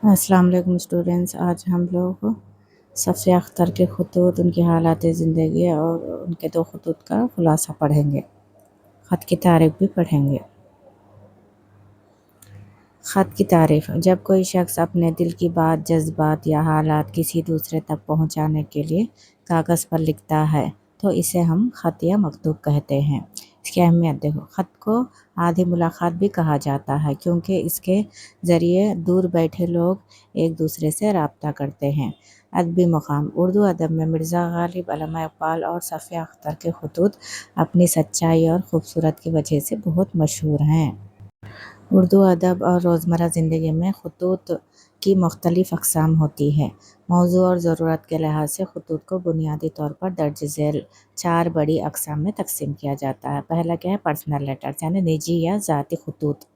अस्सलाम वालेकुम स्टूडेंट्स। आज हम लोग सफ़िया अख्तर के ख़ुतूत, उनकी हालात ज़िंदगी और उनके दो ख़ुतूत का ख़ुलासा पढ़ेंगे। ख़त की तारीफ़ भी पढ़ेंगे। ख़त की तारीफ़: जब कोई शख्स अपने दिल की बात, जज्बात या हालात किसी दूसरे तक पहुंचाने के लिए कागज़ पर लिखता है तो इसे हम ख़त या मकतूब कहते हैं। इसकी अहमियत देखो। ख़त को आधी मुलाकात भी कहा जाता है क्योंकि इसके ज़रिए दूर बैठे लोग एक दूसरे से रब्ता करते हैं। अदबी मक़ाम: उर्दू अदब में मिर्ज़ा ग़ालिब, अल्लामा इक़बाल और सफ़िया अख्तर के ख़ुतूत अपनी सच्चाई और ख़ूबसूरत की वजह से बहुत मशहूर हैं। उर्दू अदब और रोज़मर्रा ज़िंदगी में ख़ुतूत की मुख्तलिफ़ अक़साम होती है। मौज़ू और ज़रूरत के लिहाज से ख़ुतूत को बुनियादी तौर पर दर्ज झेल 4 बड़ी अक़साम में तक़सीम किया जाता है। पहला क्या है? पर्सनल लेटर्स यानी निजी या ज़ाती ख़ुतूत।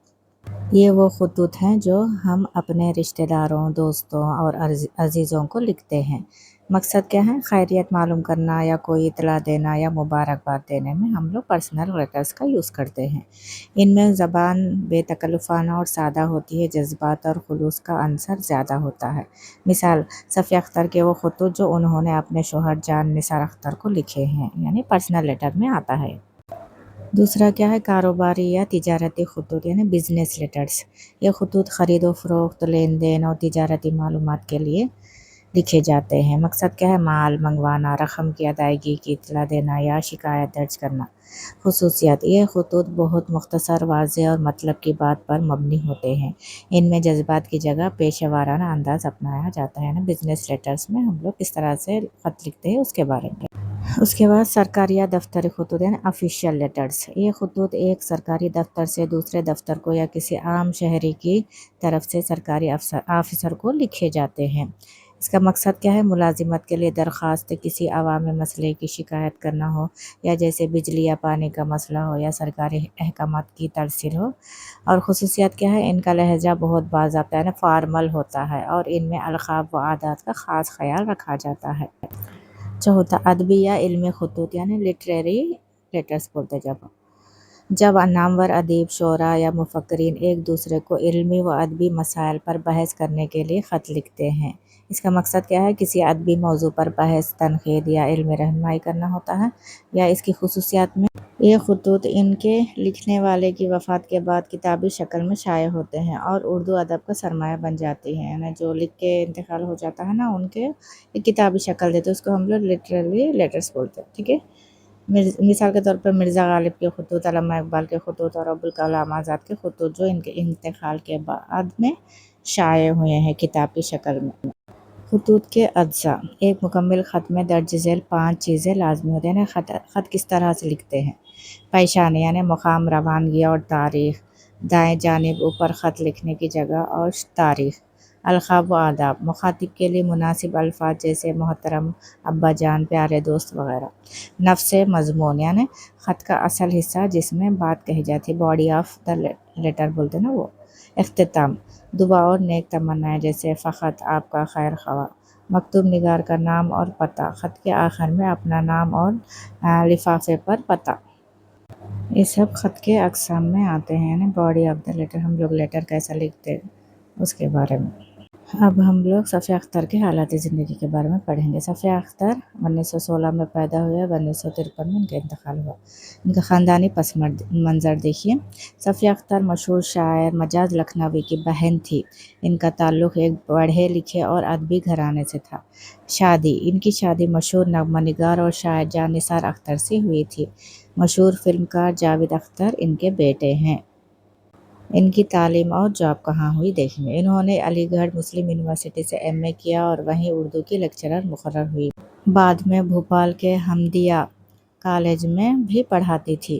ये वो ख़ुतूत हैं जो हम अपने रिश्तेदारों, दोस्तों और अज़ीज़ों को लिखते हैं। मकसद क्या है? खैरियत मालूम करना या कोई इत्तला देना या मुबारकबाद देने में हम लोग पर्सनल लेटर्स का यूज़ करते हैं। इनमें ज़बान बेतकल्लुफ़ाना और सादा होती है, जज्बात और खुलूस का अंसर ज़्यादा होता है। मिसाल: सफ़िया अख्तर के वो ख़ुतूत जो उन्होंने अपने शौहर जान निसार अख्तर को लिखे हैं, यानी पर्सनल लेटर में आता है। दूसरा क्या है? कारोबारी या तिजारती ख़ुतूत यानी बिज़नेस लेटर्स। ये ख़ुतूत ख़रीदो फ़रोख्त, लेन देन और तिजारती मालूमात के लिए लिखे जाते हैं। मकसद क्या है? माल मंगवाना, रकम की अदायगी की इत्तला देना या शिकायत दर्ज करना। ख़ुसूसियत: ये ख़ुतूत बहुत मुख्तसर, वाज़ेह और मतलब की बात पर मबनी होते हैं। इनमें जज्बात की जगह पेशेवराना अंदाज़ अपनाया जाता है। ना बिज़नेस लेटर्स में हम लोग किस तरह से ख़त लिखते हैं उसके बारे में। उसके बाद सरकारी या दफ्तरी ख़ुतूत यानी ऑफिशियल लेटर्स। ये ख़ुतूत एक सरकारी दफ्तर से दूसरे दफ्तर को या किसी आम शहरी की तरफ से सरकारी ऑफिसर को लिखे जाते हैं। इसका मकसद क्या है? मुलाजिमत के लिए दरख्वास्त, किसी अवामी मसले की शिकायत करना हो या जैसे बिजली या पानी का मसला हो या सरकारी अहकामात की तरसील हो। और ख़ुसूसियत क्या है? इनका लहजा बहुत बाज़ाब्ता यानी फ़ॉर्मल होता है और इनमें अलक़ाब व आदात का ख़ास ख़याल रखा जाता है। चौथा, अदबी या इल्मी ख़ुतूत यानी लिटरेरी लेटर्स बोलते हैं जब नामवर अदीब, शोरा या मुफ़क्किरीन एक दूसरे को इल्मी व अदबी मसाइल पर बहस करने के लिए ख़त लिखते हैं। इसका मकसद क्या है? किसी अदबी मौज़ू पर बहस, तनक़ीद या इल्मी रहनुमाई करना होता है। या इसकी ख़ुसूसियात में ये ख़ुतूत इनके लिखने वाले की वफ़ात के बाद किताबी शक्ल में शाये होते हैं और उर्दू अदब का सरमाया बन जाती हैं। ना जो लिख के इंतकाल हो जाता है ना, उनके एक किताबी शक्ल देते हैं, उसको हम लोग लिटरेरी लेटर्स बोलते हैं। ठीक है। मिसाल के तौर पर मिर्ज़ा ग़ालिब के ख़ुतूत, अल्लामा इक़बाल के ख़ुतूत और अबुल कलाम आज़ाद के ख़ुतूत जो इनके इंतकाल के बाद में शाये हुए हैं किताब की शक्ल में। ख़ुतूत के अज्जा: एक मुकम्मल ख़त में दर्ज झेल 5 चीज़ें लाजमी होती हैं। ख़त किस तरह से लिखते हैं? पेशानी यानी मुक़ाम, रवानगी और तारीख़। दाएं जानिब ऊपर ख़त लिखने की जगह और तारीख़। अलक़ाब व आदाब: मुख़ातिब के लिए मुनासिब अल्फ़ाज जैसे मोहतरम, अब्बा जान, प्यारे दोस्त वग़ैरह। नफ़्स मज़मून यानी ख़त का असल हिस्सा जिसमें बात कही जाती है, बॉडी ऑफ़ द लेटर बोलते हैं ना वो। इख्तिताम: दुआ और नेक तमन्नाएँ जैसे फ़क़त, आपका खैर ख़वाह। मकतूब निगार का नाम और पता: ख़त के आखिर में अपना नाम और लिफ़ाफ़े पर पता। ये सब ख़त के अक़साम में आते हैं, यानी बॉडी ऑफ़ द लेटर। हम लोग लेटर कैसा लिखते हैं उसके बारे में। अब हम लोग सफ़िया अख्तर के हालात ज़िंदगी के बारे में पढ़ेंगे। सफ़िया अख्तर 1916 में पैदा हुए, 1953 में इनका इंतकाल हुआ। इनका ख़ानदानी पस मंज़र देखिए। सफ़िया अख्तर मशहूर शायर मजाज लखनवी की बहन थी। इनका ताल्लुक़ एक पढ़े लिखे और अदबी घराने से था। इनकी शादी मशहूर नग़मा निगार और शायर जान निसार अख्तर से हुई थी। मशहूर फ़िल्मकार जावेद अख्तर इनके बेटे हैं। इनकी तालीम और जॉब कहाँ हुई देखेंगे। इन्होंने अलीगढ़ मुस्लिम यूनिवर्सिटी से MA किया और वहीं उर्दू की लेक्चरर मुक़र्रर हुई। बाद में भोपाल के हमदिया कॉलेज में भी पढ़ाती थी।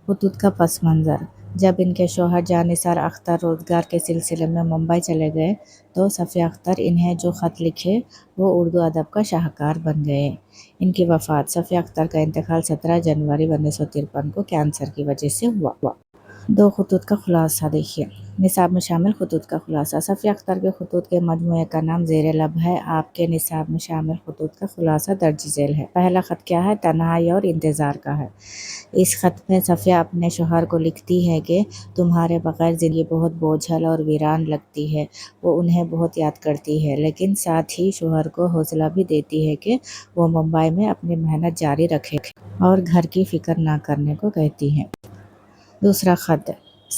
ख़ुतूत का पस मंज़र: जब इनके शौहर जान निसार अख्तर रोज़गार के सिलसिले में मुंबई चले गए तो सफ़िया अख्तर इन्हें जो ख़त लिखे वो उर्दू अदब का शाहकार बन गए। इनकी वफ़ात: सफ़िया अख्तर का इंतकाल 17 जनवरी 1953 को कैंसर की वजह से हुआ। दो ख़ुतूत का ख़ुलासा देखिए। निसाब में शामिल खतूत का खुलासा। सफ़िया अख्तर के खतूत के मजमूए का नाम ज़ेर लब है। आपके निसाब में शामिल खतूत का खुलासा दर्ज झेल है। पहला ख़त क्या है? तन्हाई और इंतज़ार का है। इस ख़त में सफ़िया अपने शौहर को लिखती है कि तुम्हारे बग़ैर ज़िंदगी बहुत बोझल और वीरान लगती है। वो उन्हें बहुत याद करती है, लेकिन साथ ही शौहर को हौसला भी देती है कि वो मुंबई में अपनी मेहनत जारी रखे और घर की फ़िक्र ना करने को कहती हैं। दूसरा ख़त,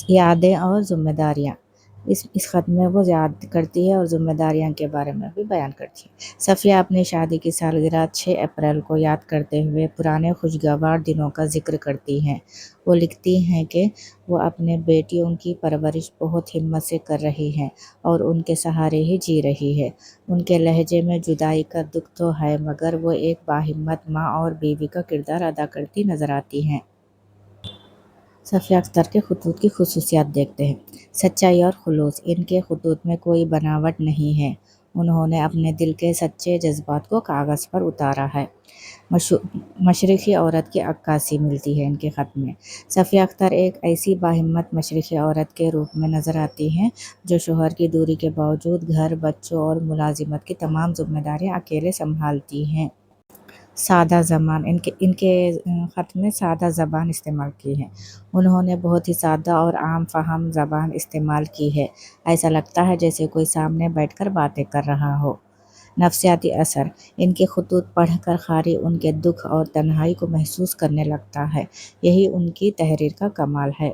यादें और ज़िम्मेदारियाँ। इस ख़त में वो याद करती है और ज़िम्मेदारियाँ के बारे में भी बयान करती है। सफ़िया अपनी शादी की सालगिरह 6 अप्रैल को याद करते हुए पुराने खुशगवार दिनों का ज़िक्र करती हैं। वो लिखती हैं कि वो अपने बेटियों की परवरिश बहुत हिम्मत से कर रही हैं और उनके सहारे ही जी रही है। उनके लहजे में जुदाई का दुख तो है, मगर वो एक बाहिम्मत माँ और बीवी का किरदार अदा करती नज़र आती हैं। सफ़िया अख्तर के खतूत की खुसूसियात देखते हैं। सच्चाई और खुलूस। इनके खतूत में कोई बनावट नहीं है। उन्होंने अपने दिल के सच्चे जज्बात को कागज़ पर उतारा है। मशरक़ी औरत की अक्कासी मिलती है इनके ख़त में। सफ़िया अख्तर एक ऐसी बाहिम्मत मशरक़ी औरत के रूप में नज़र आती हैं जो शौहर की दूरी के बावजूद घर, बच्चों और मुलाजिमत की तमाम ज़िम्मेदारियाँ अकेले संभालती हैं। सादा ज़बान। इनके ख़त में सादा ज़बान इस्तेमाल की है। उन्होंने बहुत ही सादा और आम फ़हम ज़बान इस्तेमाल की है। ऐसा लगता है जैसे कोई सामने बैठकर बातें कर रहा हो। नफ्सियाती असर। इनके खतूत पढ़कर क़ारी उनके दुख और तन्हाई को महसूस करने लगता है। यही उनकी तहरीर का कमाल है।